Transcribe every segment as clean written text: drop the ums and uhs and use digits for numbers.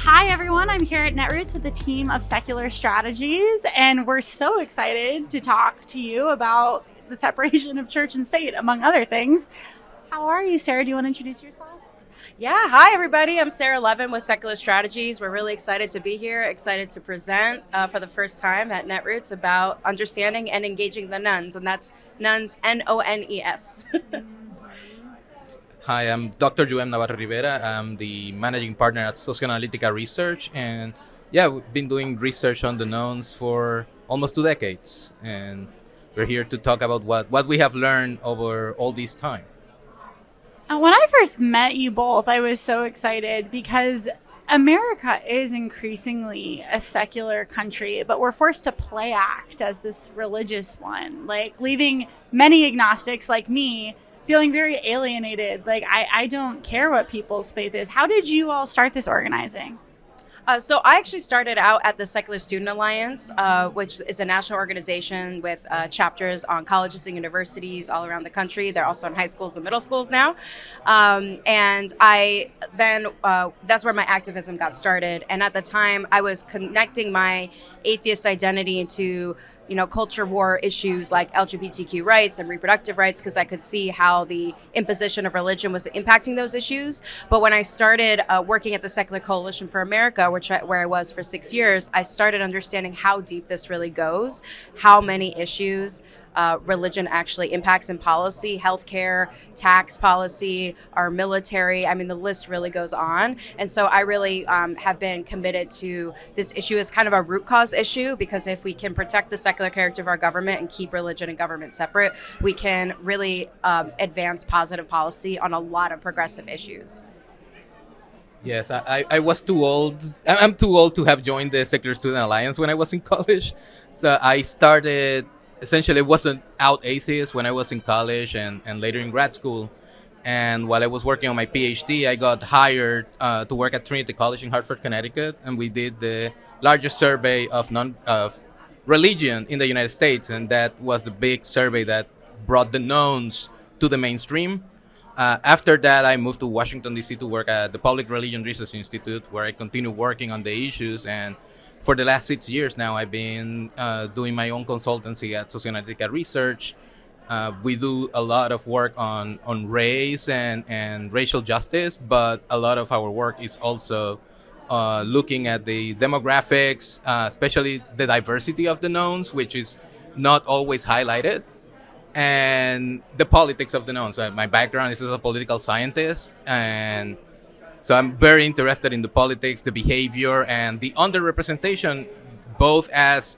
Hi, everyone. I'm here at Netroots with the team of Secular Strategies, and we're so excited to talk to you about the separation of church and state, among other things. How are you, Sarah? Do you want to introduce yourself? Yeah, hi everybody. I'm Sarah Levin with Secular Strategies. We're really excited to be here, excited to present for the first time at Netroots about understanding and engaging the nuns, and that's nuns, N-O-N-E-S. Hi, I'm Dr. Juhem Navarro-Rivera. I'm the managing partner at Socioanalytica Research, and we've been doing research on the nuns for almost 2 decades, and we're here to talk about what we have learned over all this time. When I first met you both, I was so excited because America is increasingly a secular country, but we're forced to play act as this religious one, like leaving many agnostics like me feeling very alienated. Like, I don't care what people's faith is. How did you all start this organizing? So I actually started out at the Secular Student Alliance, which is a national organization with chapters on colleges and universities all around the country. They're also in high schools and middle schools now. And I then, that's where my activism got started. And at the time, I was connecting my atheist identity to culture war issues like LGBTQ rights and reproductive rights, because I could see how the imposition of religion was impacting those issues. But when I started working at the Secular Coalition for America, where I was for 6 years, I started understanding how deep this really goes, how many issues religion actually impacts in policy, healthcare, tax policy, our military. I mean, the list really goes on. And so I really have been committed to this issue as kind of a root cause issue, because if we can protect the secular character of our government and keep religion and government separate, we can really advance positive policy on a lot of progressive issues. Yes, I was too old. I'm too old to have joined the Secular Student Alliance when I was in college. So I started, essentially, wasn't out atheist when I was in college and later in grad school. And while I was working on my PhD, I got hired to work at Trinity College in Hartford, Connecticut. And we did the largest survey of religion in the United States. And that was the big survey that brought the knowns to the mainstream. After that, I moved to Washington, D.C. to work at the Public Religion Research Institute, where I continue working on the issues. And for the last 6 years now, I've been doing my own consultancy at Socioanalytica Research. We do a lot of work on race and racial justice, but a lot of our work is also looking at the demographics, especially the diversity of the knowns, which is not always highlighted, and the politics of the knowns. My background is as a political scientist, and so I'm very interested in the politics, the behavior, and the underrepresentation, both as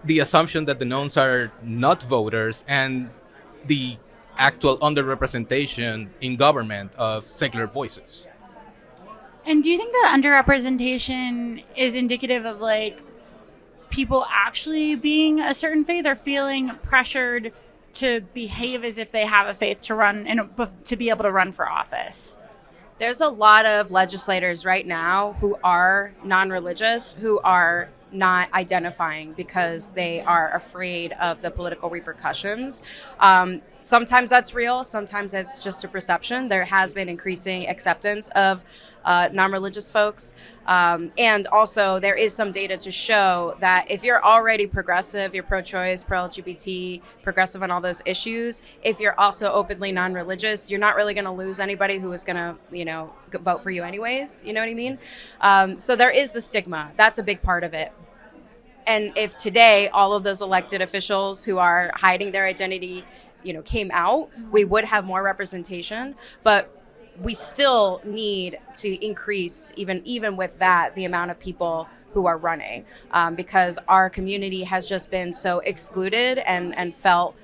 the assumption that the knowns are not voters and the actual underrepresentation in government of secular voices. And do you think that underrepresentation is indicative of people actually being a certain faith or feeling pressured to behave as if they have a faith to run and to be able to run for office? There's a lot of legislators right now who are non-religious, who are not identifying because they are afraid of the political repercussions. Sometimes that's real. Sometimes it's just a perception. There has been increasing acceptance of non-religious folks. And also there is some data to show that if you're already progressive, you're pro-choice, pro-LGBT, progressive on all those issues, if you're also openly non-religious, you're not really going to lose anybody who is going to, vote for you anyways. You know what I mean? So there is the stigma. That's a big part of it. And if today all of those elected officials who are hiding their identity, came out, we would have more representation. But we still need to increase, even with that, the amount of people who are running, because our community has just been so excluded and felt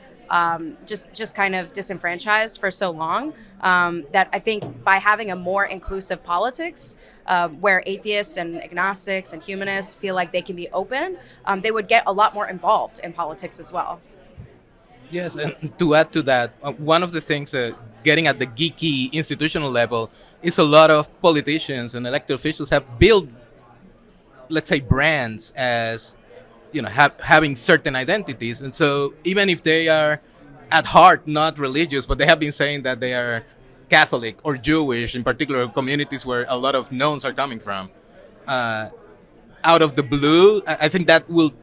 just kind of disenfranchised for so long, that I think by having a more inclusive politics, where atheists and agnostics and humanists feel like they can be open, they would get a lot more involved in politics as well. Yes, and to add to that, one of the things getting at the geeky institutional level is a lot of politicians and elected officials have built, let's say, brands as, having certain identities. And so even if they are at heart not religious, but they have been saying that they are Catholic or Jewish, in particular communities where a lot of knowns are coming from, out of the blue, I think that will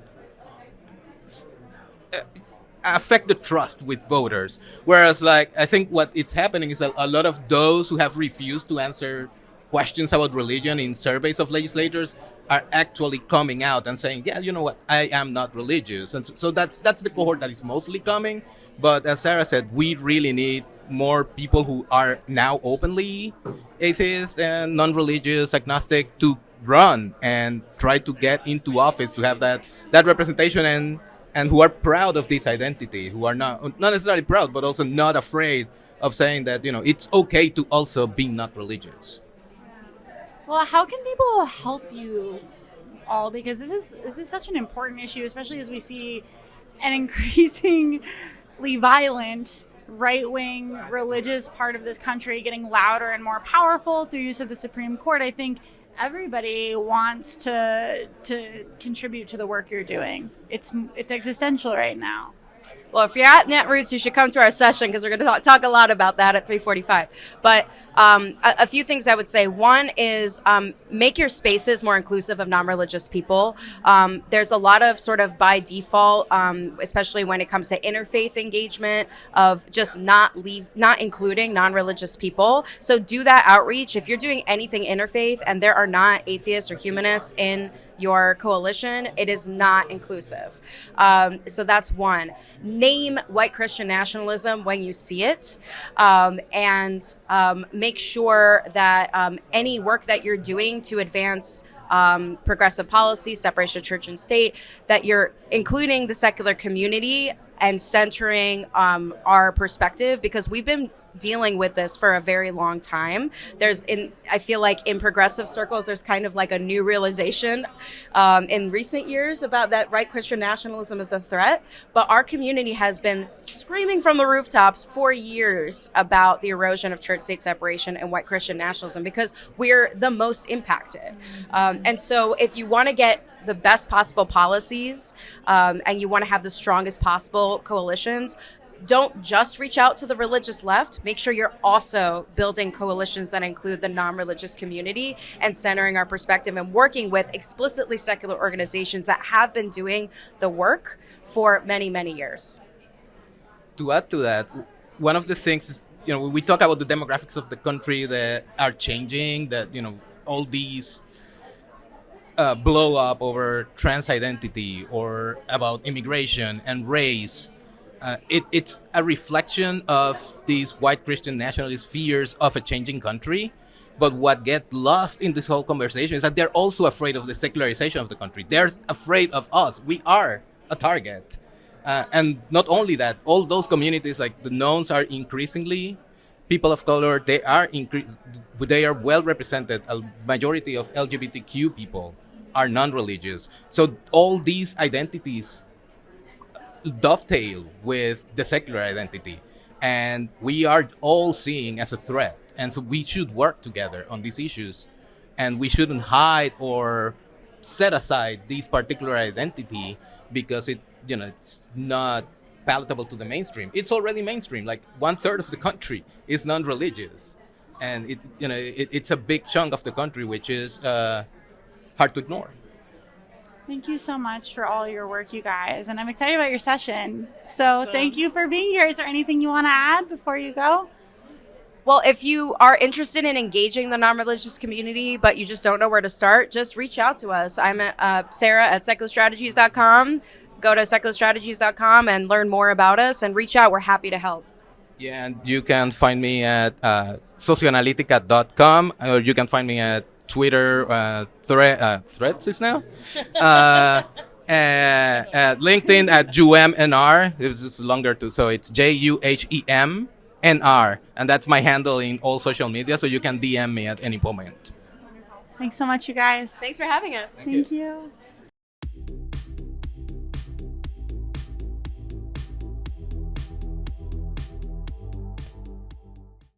affect the trust with voters. Whereas, like, I think what it's happening is a lot of those who have refused to answer questions about religion in surveys of legislators are actually coming out and saying, yeah, you know what, I am not religious. And so that's the cohort that is mostly coming. But as Sarah said, we really need more people who are now openly atheist and non-religious, agnostic, to run and try to get into office, to have that representation, and who are proud of this identity, who are not necessarily proud, but also not afraid of saying that, it's okay to also be not religious. Well, how can people help you all? Because this is such an important issue, especially as we see an increasingly violent right-wing religious part of this country getting louder and more powerful through use of the Supreme Court. I think everybody wants to contribute to the work you're doing. It's existential right now. Well, if you're at Netroots, you should come to our session because we're going to talk a lot about that at 3:45. But a few things I would say. One is make your spaces more inclusive of non-religious people. There's a lot of sort of by default, especially when it comes to interfaith engagement, of just not including non-religious people. So do that outreach. If you're doing anything interfaith and there are not atheists or humanists in your coalition, it is not inclusive. So that's one. Name white Christian nationalism when you see it, and make sure that any work that you're doing to advance progressive policy, separation of church and state, that you're including the secular community and centering our perspective, because we've been dealing with this for a very long time. I feel like in progressive circles, there's kind of like a new realization in recent years about that right Christian nationalism is a threat. But our community has been screaming from the rooftops for years about the erosion of church-state separation and white Christian nationalism, because we're the most impacted. And so if you want to get the best possible policies and you want to have the strongest possible coalitions, don't just reach out to the religious left. Make sure you're also building coalitions that include the non-religious community and centering our perspective and working with explicitly secular organizations that have been doing the work for many, many years. To add to that, one of the things is, we talk about the demographics of the country that are changing, that, all these blow up over trans identity or about immigration and race. It's a reflection of these white Christian nationalist fears of a changing country. But what gets lost in this whole conversation is that they're also afraid of the secularization of the country. They're afraid of us. We are a target. And not only that, all those communities, like the knowns, are increasingly people of color. They are well represented. A majority of LGBTQ people are non-religious. So all these identities dovetail with the secular identity, and we are all seeing as a threat, and so we should work together on these issues, and we shouldn't hide or set aside this particular identity because it's not palatable to the mainstream. It's already mainstream. Like 1/3 of the country is non-religious, and it's a big chunk of the country which is hard to ignore. Thank you so much for all your work, you guys. And I'm excited about your session. So thank you for being here. Is there anything you want to add before you go? Well, if you are interested in engaging the non-religious community, but you just don't know where to start, just reach out to us. I'm at Sarah at seculastrategies.com. Go to seculastrategies.com and learn more about us and reach out. We're happy to help. Yeah, and you can find me at socioanalytica.com, or you can find me at Twitter, Threads is now, at LinkedIn at Juhem Navarro. It was just longer too, so it's JUHEM NR, and that's my handle in all social media. So you can DM me at any moment. Thanks so much, you guys. Thanks for having us. Thank you.